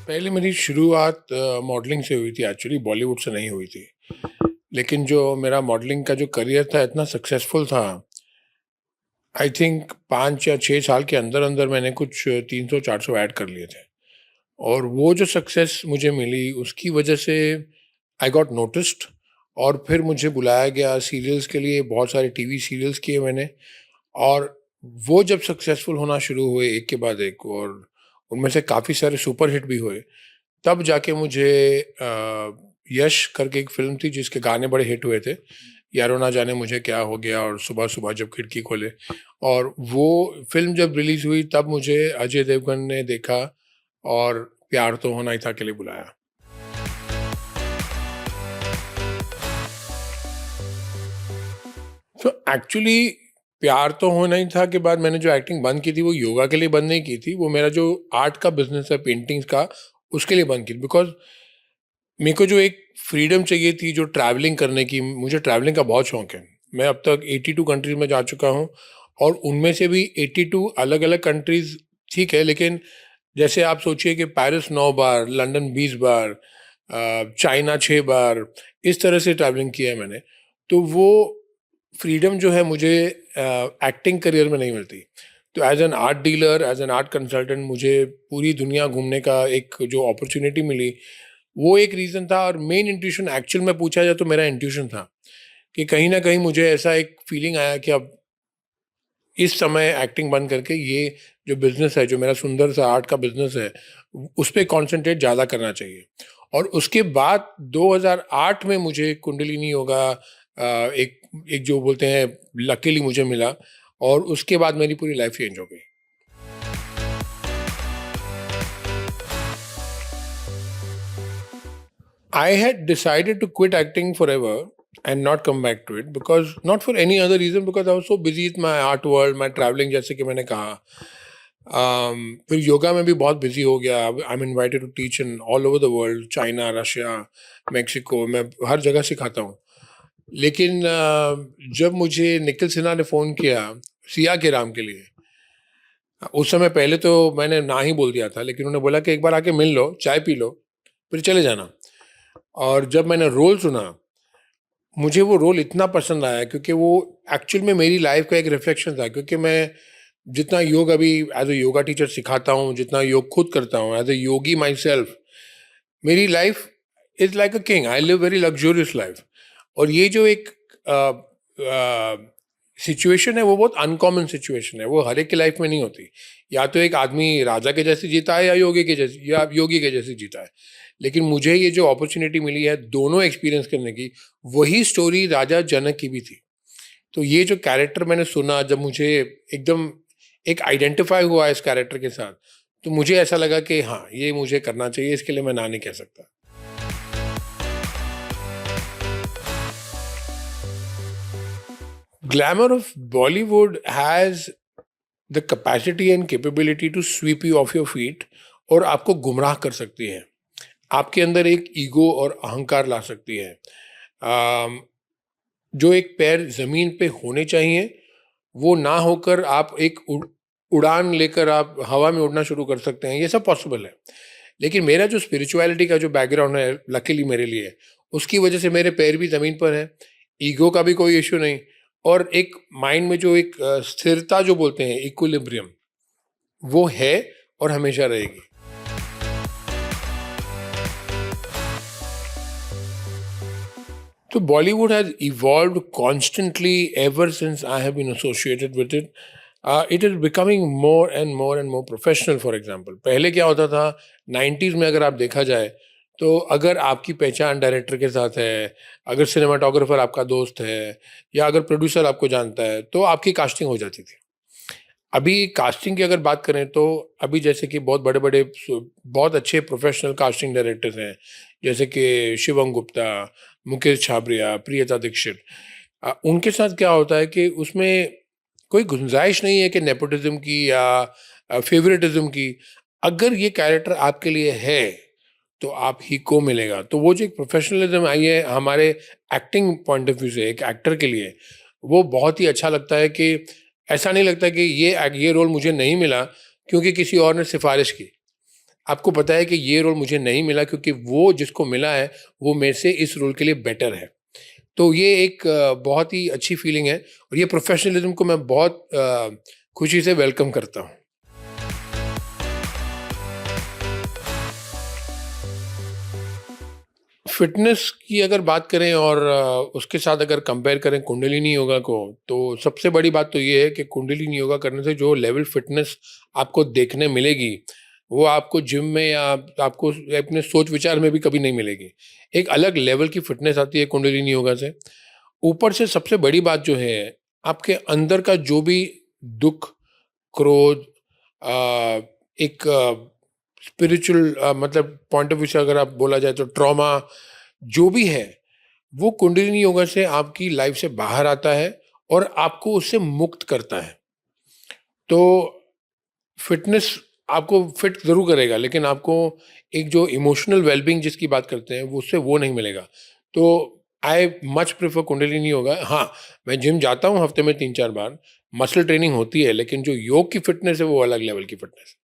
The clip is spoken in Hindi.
पहले मेरी शुरुआत मॉडलिंग से हुई थी, एक्चुअली बॉलीवुड से नहीं हुई थी। लेकिन जो मेरा मॉडलिंग का जो करियर था इतना सक्सेसफुल था, आई थिंक 5 या 6 साल के अंदर-अंदर मैंने कुछ 300-400 ऐड कर लिए थे। और वो जो सक्सेस मुझे मिली उसकी वजह से आई गॉट नोटिस्ड, और फिर मुझे बुलाया गया सीरियल्स के लिए, बहुत सारे टीवी सीरियल्स किए मैंने। और वो जब सक्सेसफुल होना शुरू हुए एक के बाद एक, और उनमें से काफ़ी सारे सुपर हिट भी हुए, तब जाके मुझे यश करके एक फ़िल्म थी जिसके गाने बड़े हिट हुए थे, यारो ना जाने मुझे क्या हो गया और सुबह-सुबह जब खिड़की खोले। और वो फ़िल्म जब रिलीज़ हुई तब मुझे अजय देवगन ने देखा और प्यार तो होना ही था के लिए बुलाया। तो एक्चुअली प्यार तो होना ही था के बाद मैंने जो एक्टिंग बंद की थी वो योगा के लिए बंद नहीं की थी, वो मेरा जो आर्ट का बिज़नेस है पेंटिंग्स का, उसके लिए बंद की थी। बिकॉज़ मेरे को जो एक फ्रीडम चाहिए थी जो ट्रैवलिंग करने की, मुझे ट्रैवलिंग का बहुत शौक है। मैं अब तक 82 कंट्रीज में जा चुका हूँ, और उनमें से भी 82 अलग-अलग कंट्रीज ठीक है, लेकिन जैसे आप सोचिए कि पेरिस 9 बार, लंदन 20 बार, चाइना 6 बार, इस तरह से ट्रैवलिंग किया है मैंने। तो वो फ्रीडम जो है मुझे एक्टिंग करियर में नहीं मिलती। तो as an art dealer, as an art consultant मुझे पूरी दुनिया घूमने का एक जो अपॉर्च्युनिटी मिली, वो एक रीज़न था। और मेन इंट्यूशन एक्चुअल में पूछा जाए तो मेरा इंट्यूशन था कि कहीं न कहीं मुझे ऐसा एक फीलिंग आया कि अब इस समय एक्टिंग बंद करके ये जो बिज़नेस है, जो मेरा सुंदर सा आर्ट का बिज़नेस है, उस पे कॉन्संट्रेट ज़्यादा करना चाहिए। और उसके बाद 2008 में मुझे कुंडलिनी योगा एक एक जो बोलते हैं लकीली मुझे मिला, और उसके बाद मेरी पूरी लाइफ़ चेंज हो गई। I had decided to quit acting forever and not come back to it, because not for any other reason, because I was so busy with my art world, my traveling, जैसे कि मैंने कहा। फिर योगा में भी बहुत बिजी हो गया। I am invited to teach in all over the world, China, Russia, Mexico, मैं हर जगह सिखाता हूँ। लेकिन जब मुझे निखिल सिन्हा ने फ़ोन किया सिया के राम के लिए, उस समय पहले तो मैंने ना ही बोल दिया था, लेकिन उन्होंने बोला कि एक बार आके मिल लो, चाय पी लो, फिर चले जाना। और जब मैंने रोल सुना, मुझे वो रोल इतना पसंद आया, क्योंकि वो एक्चुअल में मेरी लाइफ का एक रिफ्लेक्शन था। क्योंकि मैं जितना योग अभी एज ए योगा टीचर सिखाता हूँ, जितना योग खुद करता हूँ as a yogi myself, मेरी life is like a king, I live very luxurious life. और ये जो एक सिचुएशन है वो बहुत अनकॉमन सिचुएशन है, वो हर एक की लाइफ में नहीं होती। या तो एक आदमी राजा के जैसे जीता है, या योगी के जैसे, या योगी के जैसे जीता है। लेकिन मुझे ये जो अपॉर्चुनिटी मिली है दोनों एक्सपीरियंस करने की, वही स्टोरी राजा जनक की भी थी। तो ये जो कैरेक्टर मैंने सुना, जब मुझे एकदम एक आइडेंटिफाई हुआ इस कैरेक्टर के साथ, तो मुझे ऐसा लगा कि हाँ, ये मुझे करना चाहिए, इसके लिए मैं ना नहीं कह सकता। Glamour of Bollywood has the capacity and capability to sweep you off your feet, और आपको गुमराह कर सकती है। आपके अंदर एक ईगो और अहंकार ला सकती है। अम, जो एक पैर ज़मीन पे होने चाहिए, वो ना होकर आप एक उड़ान लेकर आप हवा में उड़ना शुरू कर सकते हैं, ये सब पॉसिबल है। लेकिन मेरा जो स्पिरिचुअलिटी का जो बैकग्राउंड है, लकीली मेरे लिए, उसकी वजह से मेरे पैर भी ज़मीन पर हैं, ईगो का भी कोई इश्यू नहीं, और एक माइंड में जो एक स्थिरता जो बोलते हैं, इक्विलिब्रियम, वो है और हमेशा रहेगी। So Bollywood has evolved constantly ever since I have been associated with it. It is becoming more and more and more professional. For example, पहले क्या होता था 90s में, अगर आप देखा जाए तो अगर आपकी पहचान डायरेक्टर के साथ है, अगर सिनेमाटोग्राफर आपका दोस्त है, या अगर प्रोड्यूसर आपको जानता है, तो आपकी कास्टिंग हो जाती थी। अभी कास्टिंग की अगर बात करें तो अभी जैसे कि बहुत बड़े-बड़े बहुत अच्छे प्रोफेशनल कास्टिंग डायरेक्टर्स हैं, जैसे कि शिवम गुप्ता, मुकेश छाबरिया, प्रियता दीक्षित। उनके साथ क्या होता है कि उसमें कोई गुंजाइश नहीं है कि नेपोटिज़्म की या फ़ेवरेटिज़्म की। अगर ये कैरेक्टर आपके लिए है, तो आप ही को मिलेगा। तो वो जो एक प्रोफेशनलिज़्म आई है हमारे एक्टिंग पॉइंट ऑफ व्यू से एक एक्टर के लिए, वो बहुत ही अच्छा लगता है कि ऐसा नहीं लगता कि ये रोल मुझे नहीं मिला क्योंकि किसी और ने सिफ़ारिश की। आपको पता है कि ये रोल मुझे नहीं मिला क्योंकि वो जिसको मिला है, वो मेरे से इस रोल के लिए बेटर है। तो ये एक बहुत ही अच्छी फीलिंग है और ये प्रोफ़ेशनलिज़्म को मैं बहुत खुशी से वेलकम करता हूँ। फ़िटनेस की अगर बात करें और उसके साथ अगर कंपेयर करें कुंडलिनी योगा को, तो सबसे बड़ी बात तो ये है कि कुंडलिनी योगा करने से जो लेवल फ़िटनेस आपको देखने मिलेगी, वो आपको जिम में या आपको अपने सोच-विचार में भी कभी नहीं मिलेगी। एक अलग लेवल की फ़िटनेस आती है कुंडलिनी योगा से। ऊपर से सबसे बड़ी बात जो है, आपके अंदर का जो भी दुःख, क्रोध एक स्पिरिचुअल मतलब पॉइंट ऑफ व्यू से अगर आप बोला जाए तो ट्रॉमा जो भी है, वो कुंडलिनी योगा से आपकी लाइफ से बाहर आता है और आपको उससे मुक्त करता है। तो फिटनेस आपको फिट ज़रूर करेगा, लेकिन आपको एक जो इमोशनल वेलबींग जिसकी बात करते हैं, वो उससे वो नहीं मिलेगा। तो I much prefer kundalini yoga. हाँ, मैं जिम जाता हूँ हफ्ते में 3-4 बार, मसल ट्रेनिंग होती है, लेकिन जो योग की फिटनेस है, वो अलग लेवल की फिटनेस है।